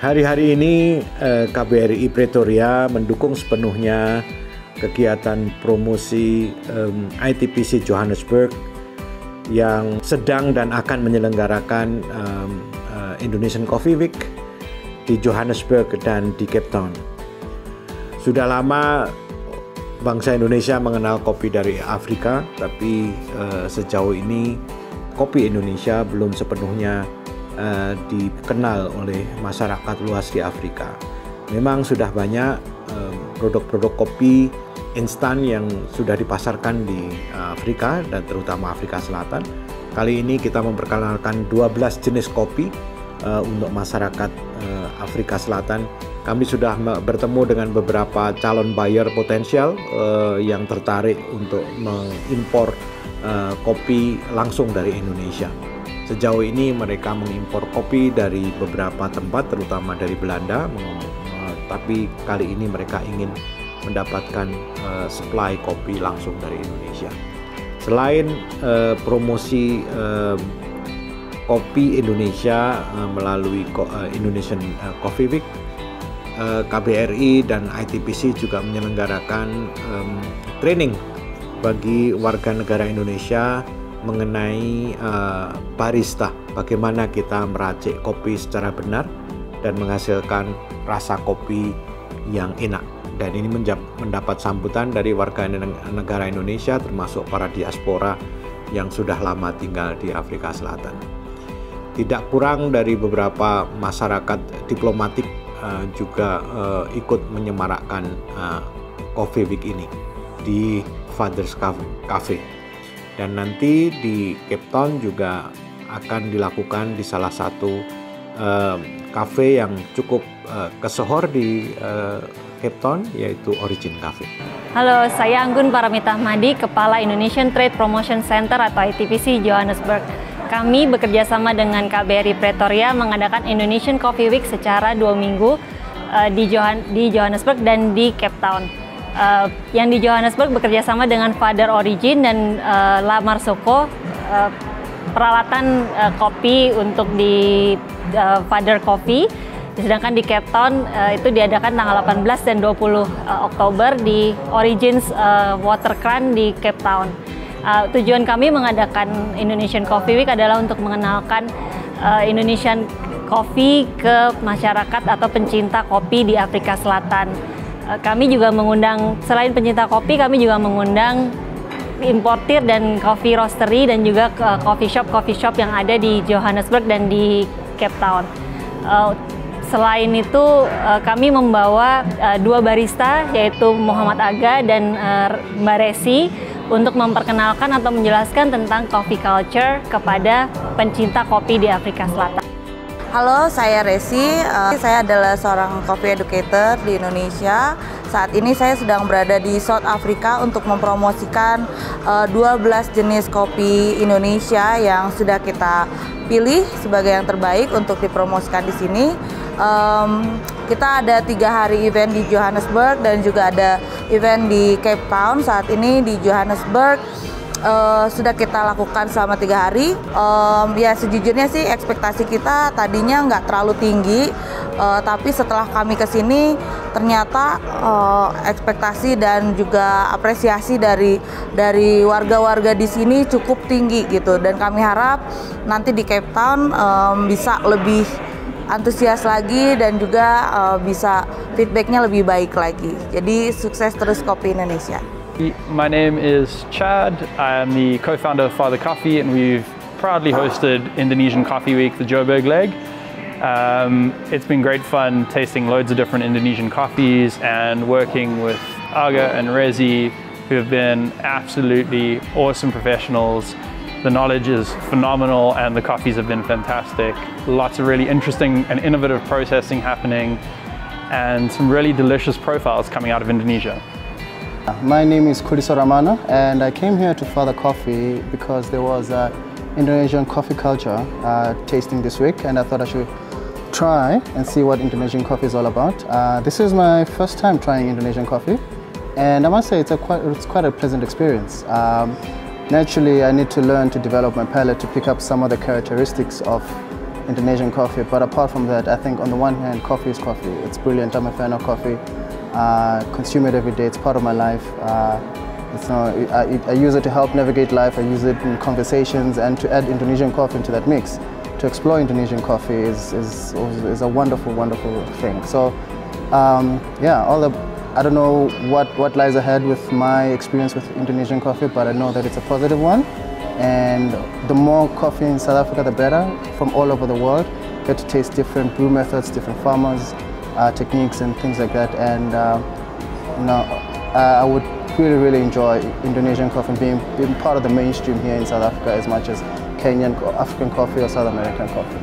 Hari-hari ini KBRI Pretoria mendukung sepenuhnya kegiatan promosi ITPC Johannesburg yang sedang dan akan menyelenggarakan Indonesian Coffee Week di Johannesburg dan di Cape Town. Sudah lama bangsa Indonesia mengenal kopi dari Afrika, tapi sejauh ini kopi Indonesia belum sepenuhnya dikenal oleh masyarakat luas di Afrika. Memang sudah banyak produk-produk kopi instan yang sudah dipasarkan di Afrika dan terutama Afrika Selatan. Kali ini kita memperkenalkan 12 jenis kopi untuk masyarakat Afrika Selatan. Kami sudah bertemu dengan beberapa calon buyer potensial yang tertarik untuk mengimpor kopi langsung dari Indonesia. Sejauh ini mereka mengimpor kopi dari beberapa tempat, terutama dari Belanda, tapi kali ini mereka ingin mendapatkan supply kopi langsung dari Indonesia. Selain promosi kopi Indonesia melalui Indonesian Coffee Week, KBRI dan ITPC juga menyelenggarakan training bagi warga negara Indonesia mengenai barista, bagaimana kita meracik kopi secara benar dan menghasilkan rasa kopi yang enak. Dan ini mendapat sambutan dari warga negara Indonesia termasuk para diaspora yang sudah lama tinggal di Afrika Selatan. Tidak kurang dari beberapa masyarakat diplomatik juga ikut menyemarakkan Coffee Week ini di Father's Cafe. Dan nanti di Cape Town juga akan dilakukan di salah satu kafe yang cukup kesohor di Cape Town, yaitu Origin Cafe. Halo, saya Anggun Paramita Ahmadi, Kepala Indonesian Trade Promotion Center atau ITPC Johannesburg. Kami bekerja sama dengan KBRI Pretoria mengadakan Indonesian Coffee Week secara 2 minggu di Johannesburg dan di Cape Town. Yang di Johannesburg bekerja sama dengan Father Origin dan La Marzocco, peralatan kopi untuk di Father Coffee. Sedangkan di Cape Town itu diadakan tanggal 18 dan 20 Oktober di Origins Watercraan di Cape Town. Tujuan kami mengadakan Indonesian Coffee Week adalah untuk mengenalkan Indonesian Coffee ke masyarakat atau pencinta kopi di Afrika Selatan. Kami juga mengundang, selain pencinta kopi, kami juga mengundang importir dan coffee roastery dan juga coffee shop yang ada di Johannesburg dan di Cape Town. Selain itu, kami membawa 2 barista, yaitu Muhammad Aga dan Mbak Resi, untuk memperkenalkan atau menjelaskan tentang coffee culture kepada pencinta kopi di Afrika Selatan. Halo, saya Resi. Saya adalah seorang coffee educator di Indonesia. Saat ini saya sedang berada di South Africa untuk mempromosikan 12 jenis kopi Indonesia yang sudah kita pilih sebagai yang terbaik untuk dipromosikan di sini. Kita ada 3 hari event di Johannesburg dan juga ada event di Cape Town. Saat ini di Johannesburg sudah kita lakukan selama 3 hari. Ya sejujurnya sih ekspektasi kita tadinya nggak terlalu tinggi, tapi setelah kami kesini ternyata ekspektasi dan juga apresiasi dari warga-warga di sini cukup tinggi gitu. Dan kami harap nanti di Cape Town bisa lebih antusias lagi dan juga bisa feedbacknya lebih baik lagi. Jadi sukses terus kopi Indonesia. My name is Chad. I am the co-founder of Father Coffee, and we've proudly hosted Indonesian Coffee Week, the Joburg leg. It's been great fun tasting loads of different Indonesian coffees and working with Aga and Rezi, who have been absolutely awesome professionals. The knowledge is phenomenal and the coffees have been fantastic. Lots of really interesting and innovative processing happening and some really delicious profiles coming out of Indonesia. My name is Kudiso Ramana and I came here to Father Coffee because there was an Indonesian coffee culture tasting this week, and I thought I should try and see what Indonesian coffee is all about. This is my first time trying Indonesian coffee, and I must say it's quite a pleasant experience. Naturally, I need to learn to develop my palate to pick up some of the characteristics of Indonesian coffee. But apart from that, I think on the one hand, coffee is coffee. It's brilliant. I'm a fan of coffee. Consume it every day. It's part of my life. I use it to help navigate life. I use it in conversations, and to add Indonesian coffee into that mix, to explore Indonesian coffee is a wonderful, wonderful thing. So yeah, I don't know what lies ahead with my experience with Indonesian coffee, but I know that it's a positive one. And the more coffee in South Africa, the better, from all over the world. Get to taste different brew methods, different farmers, techniques and things like that. And I would really enjoy Indonesian coffee being part of the mainstream here in South Africa as much as Kenyan, African coffee or South American coffee.